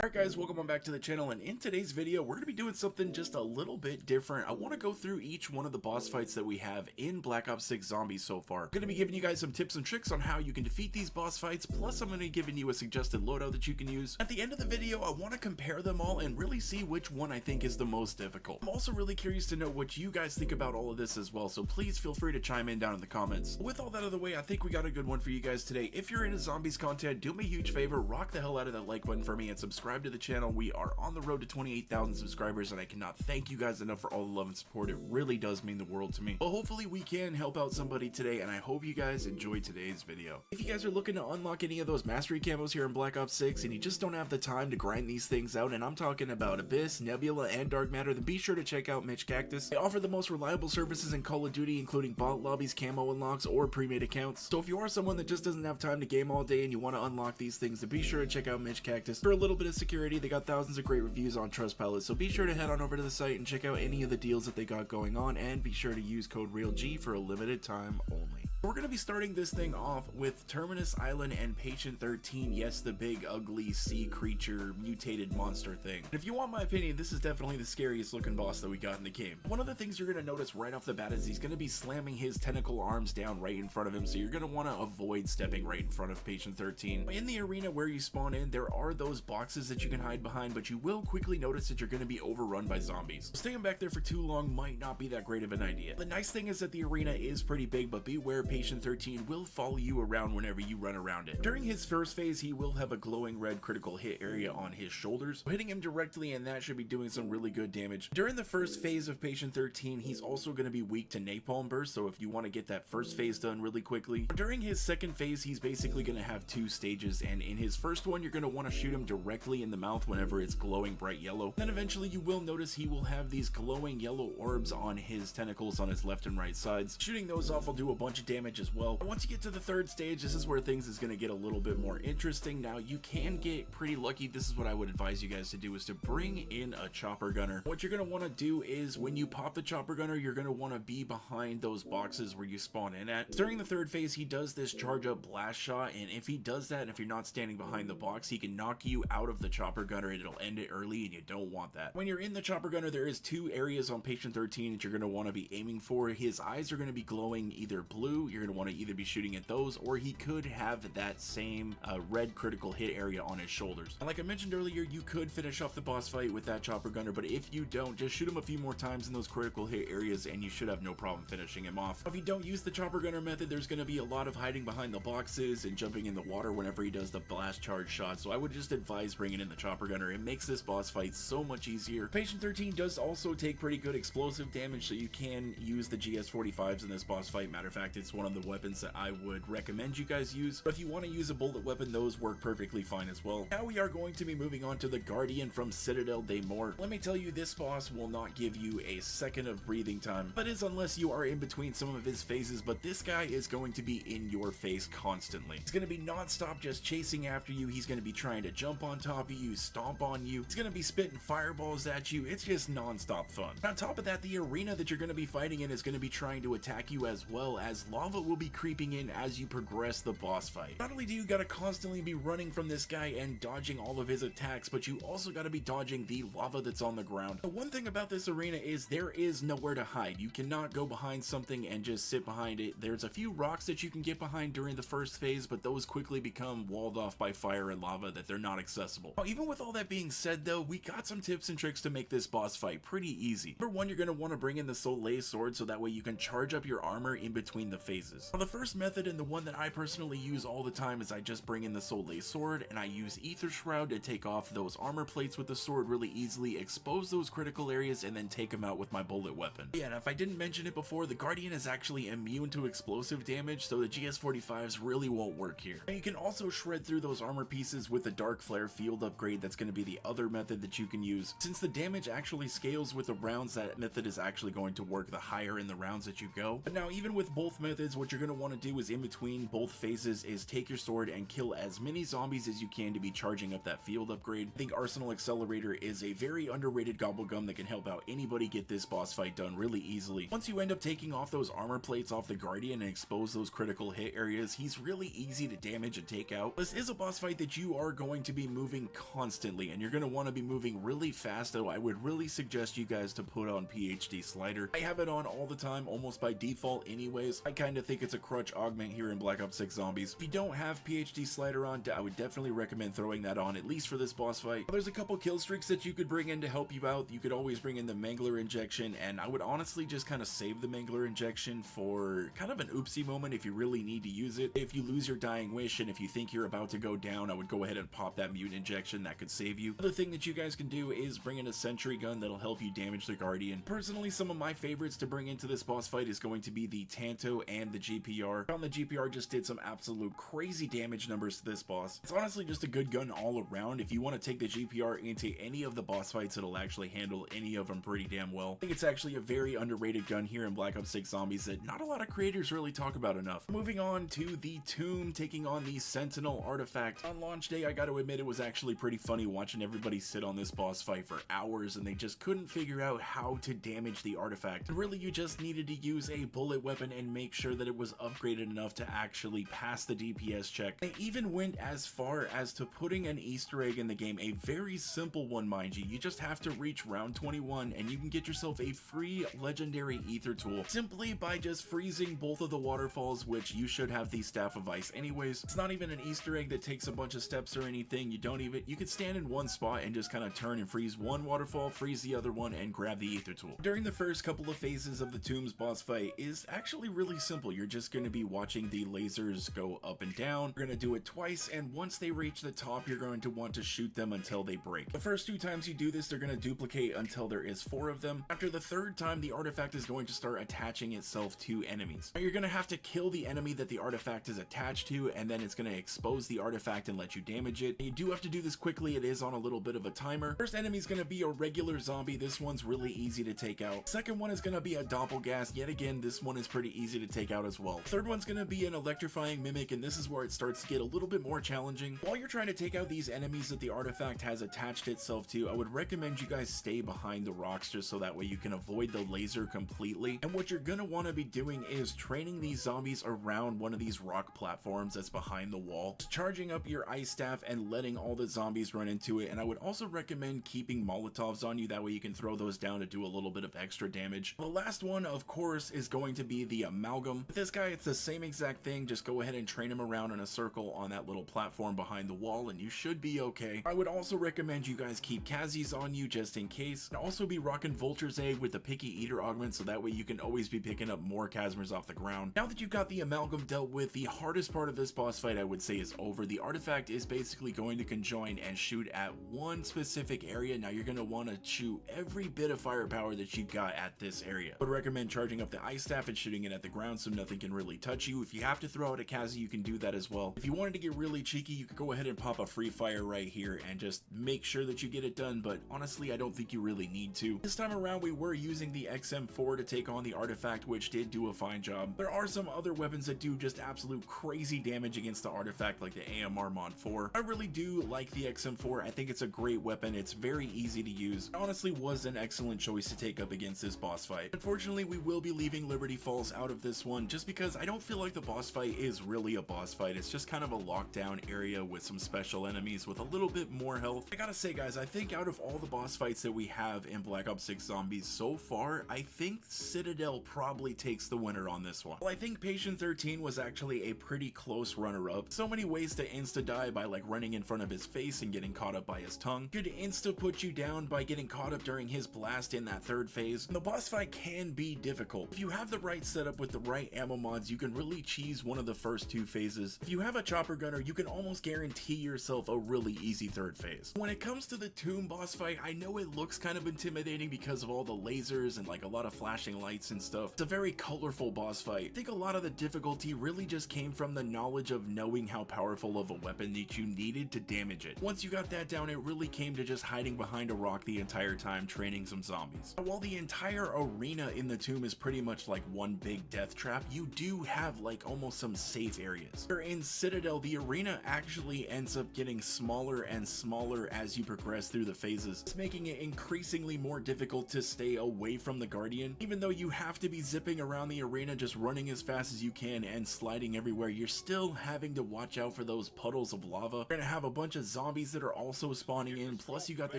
Alright guys, welcome on back to the channel, and in today's video we're going to be doing something just a little bit different. I want to go through each one of the boss fights that we have in Black Ops 6 Zombies so far. I'm going to be giving you guys some tips and tricks on how you can defeat these boss fights, plus I'm going to be giving you a suggested loadout that you can use. At the end of the video I want to compare them all and really see which one I think is the most difficult. I'm also really curious to know what you guys think about all of this as well, so please feel free to chime in down in the comments. With all that out of the way, I think we got a good one for you guys today. If you're into zombies content, do me a huge favor, rock the hell out of that like button for me and subscribe to the channel. We are on the road to 28,000 subscribers and I cannot thank you guys enough for all the love and support. It really does mean the world to me. But hopefully we can help out somebody today, and I hope you guys enjoyed today's video. If you guys are looking to unlock any of those mastery camos here in Black Ops 6 and you just don't have the time to grind these things out, and I'm talking about Abyss, Nebula, and Dark Matter, then be sure to check out Mitch Cactus. They offer the most reliable services in Call of Duty, including bot lobbies, camo unlocks, or pre-made accounts. So if you are someone that just doesn't have time to game all day and you want to unlock these things, then be sure to check out Mitch Cactus. For a little bit of security, they got thousands of great reviews on Trustpilot, so be sure to head on over to the site and check out any of the deals that they got going on, and be sure to use code REALG for a limited time only. We're going to be starting this thing off with Terminus Island and Patient 13, yes, the big ugly sea creature mutated monster thing. And if you want my opinion, this is definitely the scariest looking boss that we got in the game. One of the things you're going to notice right off the bat is he's going to be slamming his tentacle arms down right in front of him, so you're going to want to avoid stepping right in front of Patient 13. In the arena where you spawn in, there are those boxes that you can hide behind, but you will quickly notice that you're going to be overrun by zombies. Staying back there for too long might not be that great of an idea. The nice thing is that the arena is pretty big, but beware, Patient 13 will follow you around whenever you run around it. During his first phase, he will have a glowing red critical hit area on his shoulders, hitting him directly, and that should be doing some really good damage. During the first phase of Patient 13, he's also going to be weak to napalm burst, so if you want to get that first phase done really quickly. During his second phase, he's basically going to have two stages, and in his first one, you're going to want to shoot him directly in the mouth whenever it's glowing bright yellow. Then eventually you will notice he will have these glowing yellow orbs on his tentacles on his left and right sides. Shooting those off will do a bunch of damage as well. Once you get to the third stage, this is where things is going to get a little bit more interesting. Now you can get pretty lucky. This is what I would advise you guys to do, is to bring in a chopper gunner. What you're going to want to do is when you pop the chopper gunner, you're going to want to be behind those boxes where you spawn in at. During the third phase, he does this charge up blast shot, and if he does that and if you're not standing behind the box, he can knock you out of the chopper gunner and it'll end it early, and you don't want that. When you're in the chopper gunner, there is two areas on Patient 13 that you're going to want to be aiming for. His eyes are going to be glowing either blue. You're going to want to either be shooting at those, or he could have that same red critical hit area on his shoulders. And like I mentioned earlier, you could finish off the boss fight with that chopper gunner, but if you don't, just shoot him a few more times in those critical hit areas and you should have no problem finishing him off. If you don't use the chopper gunner method, there's going to be a lot of hiding behind the boxes and jumping in the water whenever he does the blast charge shot, so I would just advise bringing in the chopper gunner. It makes this boss fight so much easier. Patient 13 does also take pretty good explosive damage, so you can use the GS45s in this boss fight. Matter of fact, it's one of the weapons that I would recommend you guys use, but if you want to use a bullet weapon, those work perfectly fine as well. Now we are going to be moving on to the Guardian from CitadelleDesMorts. Let me tell you, this boss will not give you a second of breathing time. That is unless you are in between some of his phases, but this guy is going to be in your face constantly. He's going to be non-stop just chasing after you. He's going to be trying to jump on top of you, stomp on you. He's going to be spitting fireballs at you. It's just non-stop fun. On top of that, the arena that you're going to be fighting in is going to be trying to attack you, as well as lava will be creeping in as you progress the boss fight. Not only do you gotta constantly be running from this guy and dodging all of his attacks, but you also gotta be dodging the lava that's on the ground. The one thing about this arena is there is nowhere to hide. You cannot go behind something and just sit behind it. There's a few rocks that you can get behind during the first phase, but those quickly become walled off by fire and lava that they're not accessible. Now, even with all that being said though, we got some tips and tricks to make this boss fight pretty easy. Number one, you're gonna want to bring in the Soleil sword, so that way you can charge up your armor in between the phases. Now, the first method, and the one that I personally use all the time, is I just bring in the Soleil sword and I use Ether Shroud to take off those armor plates with the sword really easily, expose those critical areas, and then take them out with my bullet weapon. Yeah, and if I didn't mention it before, the Guardian is actually immune to explosive damage, so the GS45s really won't work here. Now, you can also shred through those armor pieces with the Dark Flare field upgrade. That's going to be the other method that you can use. Since the damage actually scales with the rounds, that method is actually going to work the higher in the rounds that you go. But now, even with both methods, methods, what you're going to want to do is in between both phases is take your sword and kill as many zombies as you can to be charging up that field upgrade. I think Arsenal Accelerator is a very underrated gobblegum that can help out anybody get this boss fight done really easily. Once you end up taking off those armor plates off the Guardian and expose those critical hit areas, he's really easy to damage and take out. This is a boss fight that you are going to be moving constantly, and you're going to want to be moving really fast, though I would really suggest you guys to put on PhD Slider. I have it on all the time, almost by default anyways. I kind of think it's a crutch augment here in Black Ops 6 Zombies. If you don't have PhD Slider on, I would definitely recommend throwing that on, at least for this boss fight. There's a couple kill streaks that you could bring in to help you out. You could always bring in the Mangler Injection, and I would honestly just kind of save the Mangler Injection for kind of an oopsie moment if you really need to use it. If you lose your dying wish and if you think you're about to go down, I would go ahead and pop that mutant injection. That could save you. Another thing that you guys can do is bring in a sentry gun that'll help you damage the Guardian. Personally, some of my favorites to bring into this boss fight is going to be the Tanto and the GPR. I found the GPR just did some absolute crazy damage numbers to this boss. It's honestly just a good gun all around. If you want to take the GPR into any of the boss fights, it'll actually handle any of them pretty damn well. I think it's actually a very underrated gun here in Black Ops 6 Zombies that not a lot of creators really talk about enough. Moving on to the Tomb taking on the Sentinel Artifact. On launch day, I gotta admit it was actually pretty funny watching everybody sit on this boss fight for hours and they just couldn't figure out how to damage the artifact. And really, you just needed to use a bullet weapon and make sure that it was upgraded enough to actually pass the DPS check. They even went as far as to putting an Easter egg in the game, a very simple one, mind you. You just have to reach round 21 and you can get yourself a free legendary ether tool simply by just freezing both of the waterfalls, which you should have the Staff of Ice anyways. It's not even an Easter egg that takes a bunch of steps or anything. You could stand in one spot and just kind of turn and freeze one waterfall, freeze the other one, and grab the ether tool. During the first couple of phases of the Tombs boss fight is actually really simple. You're just going to be watching the lasers go up and down. You're going to do it twice, and once they reach the top, you're going to want to shoot them until they break. The first 2 times you do this, they're going to duplicate until there is 4 of them. After the 3rd time, the artifact is going to start attaching itself to enemies. Now, you're going to have to kill the enemy that the artifact is attached to, and then it's going to expose the artifact and let you damage it. You do have to do this quickly. It is on a little bit of a timer. First enemy is going to be a regular zombie. This one's really easy to take out. Second one is going to be a doppelgast. Yet again, this one is pretty easy to take out as well. Third one's going to be an electrifying mimic, and this is where it starts to get a little bit more challenging. While you're trying to take out these enemies that the artifact has attached itself to, I would recommend you guys stay behind the rocks just so that way you can avoid the laser completely. And what you're going to want to be doing is training these zombies around one of these rock platforms that's behind the wall, charging up your ice staff and letting all the zombies run into it. And I would also recommend keeping Molotovs on you, that way you can throw those down to do a little bit of extra damage. The last one, of course, is going to be the Amalgam. With this guy, it's the same exact thing. Just go ahead and train him around in a circle on that little platform behind the wall and you should be okay. I would also recommend you guys keep Kazis on you just in case, and also be rocking Vulture's Egg with the Picky Eater augment so that way you can always be picking up more Kazmers off the ground. Now that you've got the Amalgam dealt with, the hardest part of this boss fight I would say is over. The artifact is basically going to conjoin and shoot at one specific area. Now you're going to want to shoot every bit of firepower that you got at this area. I would recommend charging up the ice staff and shooting it at the ground so nothing can really touch you. If you have to throw out a Kazi, you can do that as well. If you wanted to get really cheeky, you could go ahead and pop a free fire right here and just make sure that you get it done, but honestly I don't think you really need to. This time around we were using the XM4 to take on the artifact, which did do a fine job. There are some other weapons that do just absolute crazy damage against the artifact, like the AMR Mod 4. I really do like the XM4. I think it's a great weapon. It's very easy to use. It honestly was an excellent choice to take up against this boss fight. Unfortunately, we will be leaving Liberty Falls out of this one just because I don't feel like the boss fight is really a boss fight. It's just kind of a lockdown area with some special enemies with a little bit more health. I gotta say guys, I think out of all the boss fights that we have in Black Ops 6 Zombies so far, I think Citadel probably takes the winner on this one. Well, I think Patient 13 was actually a pretty close runner-up. So many ways to insta-die by like running in front of his face and getting caught up by his tongue. Could insta-put you down by getting caught up during his blast in that third phase. And the boss fight can be difficult. If you have the right setup with the right ammo mods, you can really cheese one of the first 2 phases. If you have a chopper gunner, you can almost guarantee yourself a really easy third phase. When it comes to the Tomb boss fight, I know it looks kind of intimidating because of all the lasers and like a lot of flashing lights and stuff. It's a very colorful boss fight. I think a lot of the difficulty really just came from the knowledge of knowing how powerful of a weapon that you needed to damage it. Once you got that down, it really came to just hiding behind a rock the entire time training some zombies. While the entire arena in the Tomb is pretty much like one big death trap, map, you do have like almost some safe areas. Where in Citadel, the arena actually ends up getting smaller and smaller as you progress through the phases. It's making it increasingly more difficult to stay away from the Guardian. Even though you have to be zipping around the arena just running as fast as you can and sliding everywhere, you're still having to watch out for those puddles of lava. You're gonna have a bunch of zombies that are also spawning in, plus you got the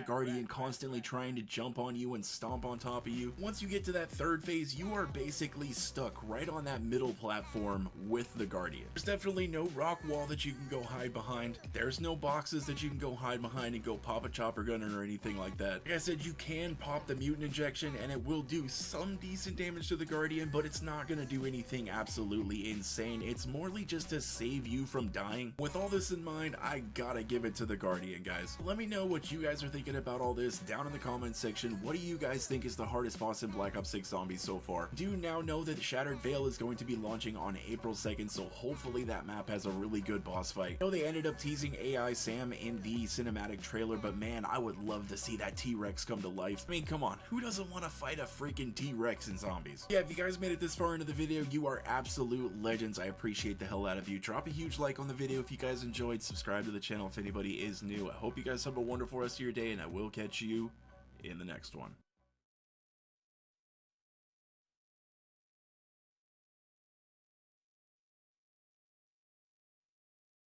Guardian constantly trying to jump on you and stomp on top of you. Once you get to that third phase, you are basically stuck right on that middle platform with the Guardian. There's definitely no rock wall that you can go hide behind. There's no boxes that you can go hide behind and go pop a chopper gunner or anything like that. Like I said, you can pop the mutant injection and it will do some decent damage to the Guardian, but it's not gonna do anything absolutely insane. It's morely just to save you from dying. With all this in mind, I gotta give it to the Guardian, guys. Let me know what you guys are thinking about all this down in the comments section. What do you guys think is the hardest boss in Black Ops 6 Zombies so far? Do now know that Shattered Veil is going to be launching on April 2nd, so hopefully that map has a really good boss fight. I know they ended up teasing AI Sam in the cinematic trailer, but man, I would love to see that T-Rex come to life. I mean, come on, who doesn't want to fight a freaking T-Rex in Zombies? Yeah, if you guys made it this far into the video, you are absolute legends. I appreciate the hell out of you. Drop a huge like on the video if you guys enjoyed. Subscribe to the channel if anybody is new. I hope you guys have a wonderful rest of your day, and I will catch you in the next one.